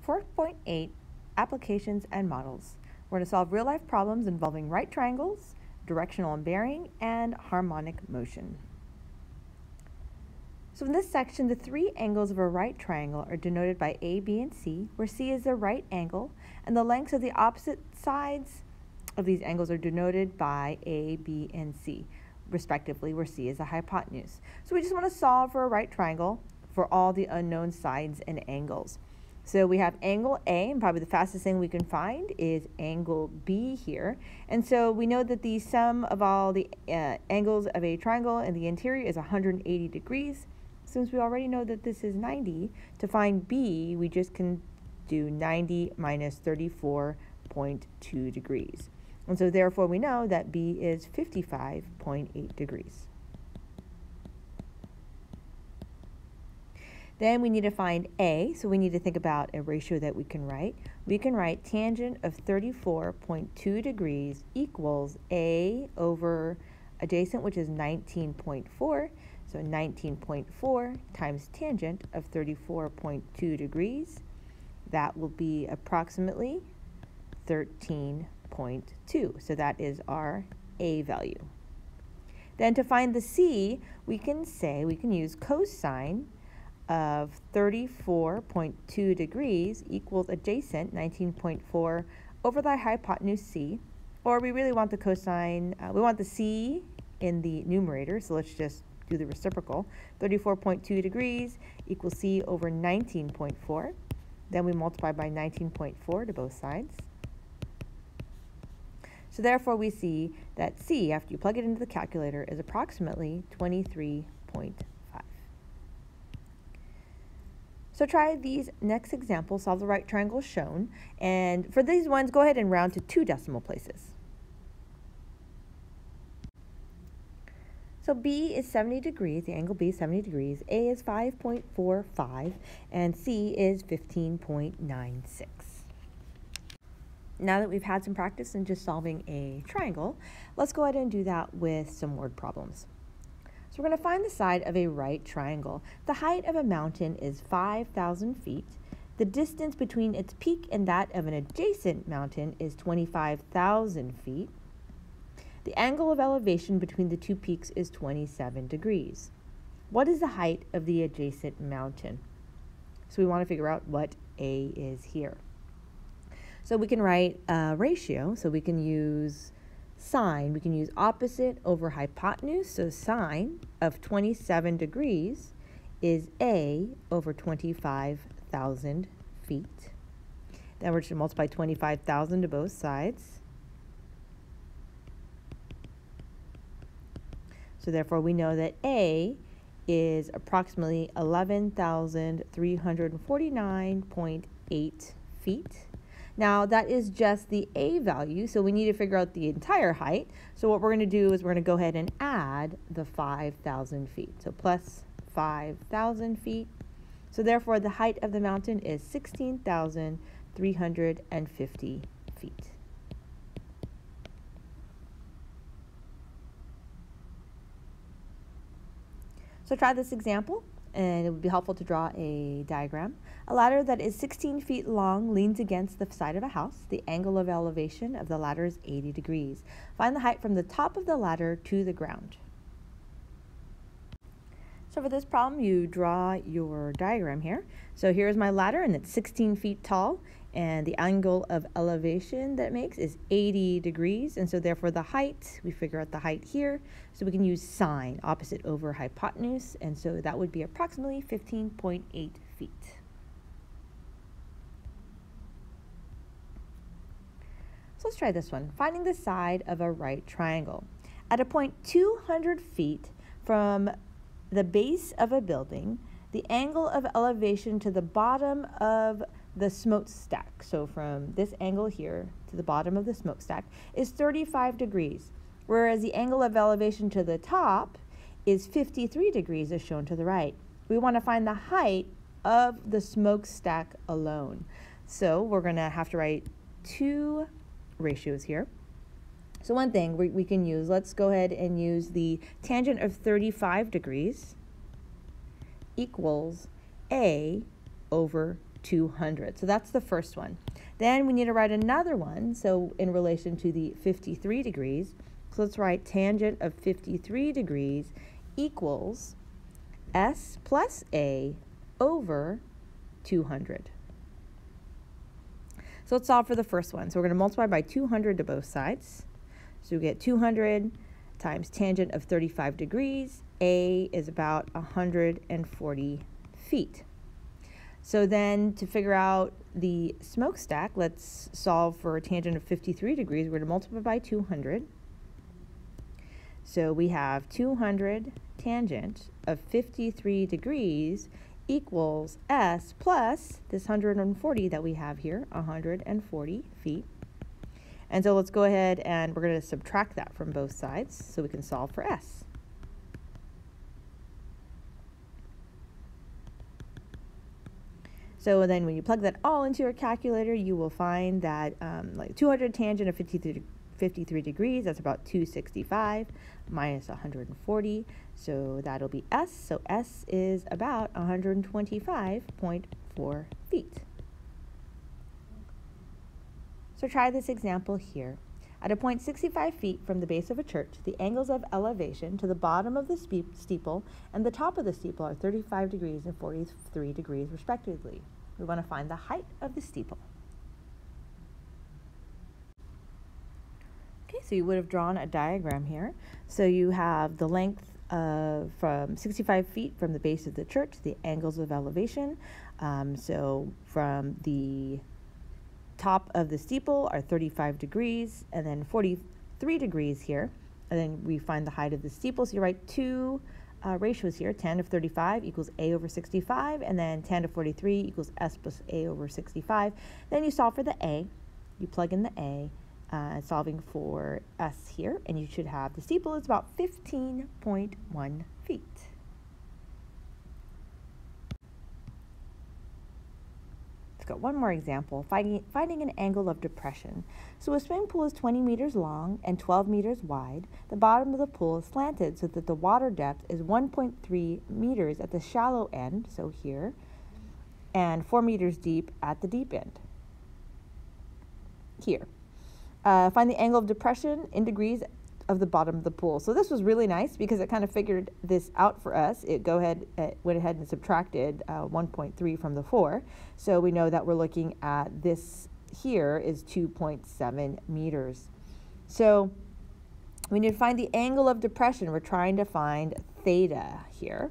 4.8 Applications and Models. We're going to solve real-life problems involving right triangles, directional bearing, and harmonic motion. So in this section, the three angles of a right triangle are denoted by A, B, and C, where C is the right angle, and the lengths of the opposite sides of these angles are denoted by A, B, and C, respectively, where C is the hypotenuse. So we just want to solve for a right triangle for all the unknown sides and angles. So we have angle A, and probably the fastest thing we can find is angle B here. And so we know that the sum of all the angles of a triangle in the interior is 180 degrees. Since we already know that this is 90, to find B, we just can do 90 minus 34.2 degrees. And so therefore we know that B is 55.8 degrees. Then we need to find A, so we need to think about a ratio that we can write. We can write tangent of 34.2 degrees equals A over adjacent, which is 19.4. So 19.4 times tangent of 34.2 degrees. That will be approximately 13.2. So that is our A value. Then to find the C, we can use cosine of 34.2 degrees equals adjacent 19.4 over the hypotenuse C, or we really want the cosine, we want the C in the numerator, so let's just do the reciprocal. 34.2 degrees equals C over 19.4. Then we multiply by 19.4 to both sides. So therefore we see that C, after you plug it into the calculator, is approximately 23.5. So try these next examples, solve the right triangle shown, and for these ones, go ahead and round to 2 decimal places. So B is 70 degrees, the angle B is 70 degrees, A is 5.45, and C is 15.96. Now that we've had some practice in just solving a triangle, let's go ahead and do that with some word problems. So we're going to find the side of a right triangle. The height of a mountain is 5,000 feet. The distance between its peak and that of an adjacent mountain is 25,000 feet. The angle of elevation between the two peaks is 27 degrees. What is the height of the adjacent mountain? So we want to figure out what A is here. So we can write a ratio. So we can use sine. We can use opposite over hypotenuse. So sine of 27 degrees is A over 25,000 feet. Then we're going to multiply 25,000 to both sides. So therefore we know that A is approximately 11,349.8 feet. Now that is just the A value, so we need to figure out the entire height. So what we're going to do is we're going to go ahead and add the 5,000 feet. So plus 5,000 feet. So therefore the height of the mountain is 16,350 feet. So try this example, and it would be helpful to draw a diagram. A ladder that is 16 feet long leans against the side of a house. The angle of elevation of the ladder is 80 degrees. Find the height from the top of the ladder to the ground. So for this problem, you draw your diagram here. So here's my ladder, and it's 16 feet tall, and the angle of elevation that it makes is 80 degrees, and so therefore the height, we figure out the height here, so we can use sine, opposite over hypotenuse, and so that would be approximately 15.8 feet. So let's try this one. Finding the side of a right triangle. At a point 200 feet from the base of a building, the angle of elevation to the bottom of the smokestack, so from this angle here to the bottom of the smokestack, is 35 degrees, whereas the angle of elevation to the top is 53 degrees as shown to the right. We want to find the height of the smokestack alone. So we're going to have to write 2 ratios here. So one thing we can use, let's go ahead and use the tangent of 35 degrees equals A over 200. So that's the first one. Then we need to write another one, so in relation to the 53 degrees. So let's write tangent of 53 degrees equals S plus A over 200. So let's solve for the first one. So we're going to multiply by 200 to both sides. So we get 200 times tangent of 35 degrees. A is about 140 feet. So then to figure out the smokestack, let's solve for a tangent of 53 degrees. We're going to multiply by 200. So we have 200 tangent of 53 degrees equals S plus this 140 that we have here, 140 feet. And so let's go ahead and we're going to subtract that from both sides so we can solve for S. So then when you plug that all into your calculator, you will find that like 200 tangent of 53 degrees, that's about 265 minus 140. So that'll be S. So S is about 125.4 feet. So try this example here. At a point 65 feet from the base of a church, the angles of elevation to the bottom of the steeple and the top of the steeple are 35 degrees and 43 degrees respectively. We want to find the height of the steeple. Okay, so you would have drawn a diagram here. So you have the length from 65 feet from the base of the church, the angles of elevation. So from the top of the steeple are 35 degrees and then 43 degrees here. And then we find the height of the steeple. So you write two ratios here, tan of 35 equals A over 65, and then tan of 43 equals S plus A over 65. Then you solve for the A. You plug in the A, solving for S here, and you should have the steeple is about 15.1 feet. Let's go one more example, finding an angle of depression. So a swimming pool is 20 meters long and 12 meters wide. The bottom of the pool is slanted so that the water depth is 1.3 meters at the shallow end, so here, and 4 meters deep at the deep end, here. Find the angle of depression in degrees of the bottom of the pool. So this was really nice because it kind of figured this out for us. It went ahead and subtracted 1.3 from the 4. So we know that we're looking at this here is 2.7 meters. So we need to find the angle of depression. We're trying to find theta here.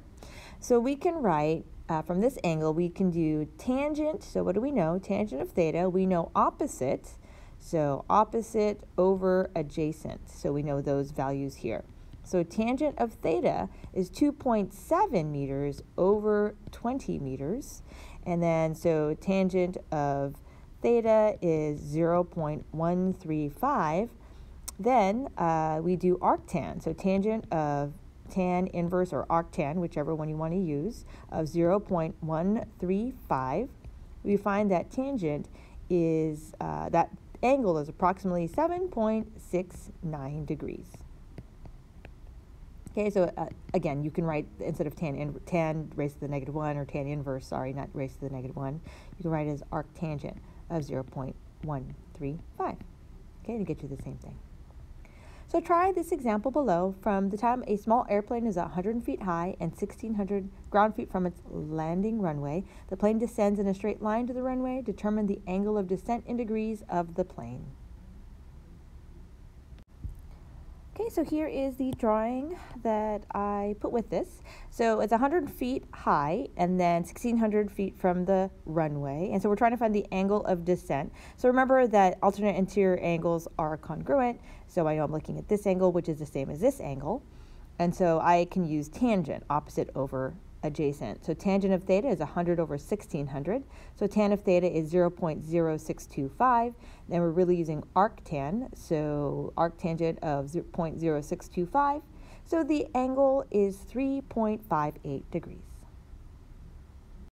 So we can write from this angle, we can do tangent. So what do we know? Tangent of theta. We know opposite. So opposite over adjacent. So we know those values here. So tangent of theta is 2.7 meters over 20 meters. And then so tangent of theta is 0.135. Then we do arctan. So tangent of tan inverse or arctan, whichever one you want to use, of 0.135. We find that tangent is that angle is approximately 7.69 degrees. Okay, so again, you can write, instead of tan raised to the negative 1, or tan inverse, sorry, not raised to the negative 1, you can write it as arctangent of 0.135, okay, to get you the same thing. So try this example below. From the time a small airplane is 100 feet high and 1,600 ground feet from its landing runway, the plane descends in a straight line to the runway. Determine the angle of descent in degrees of the plane. Okay, so here is the drawing that I put with this. So it's 100 feet high and then 1,600 feet from the runway. And so we're trying to find the angle of descent. So remember that alternate interior angles are congruent. So I know I'm looking at this angle, which is the same as this angle. And so I can use tangent, opposite over adjacent. So tangent of theta is 100 over 1,600. So tan of theta is 0.0625. Then we're really using arctan, so arctangent of 0.0625. So the angle is 3.58 degrees.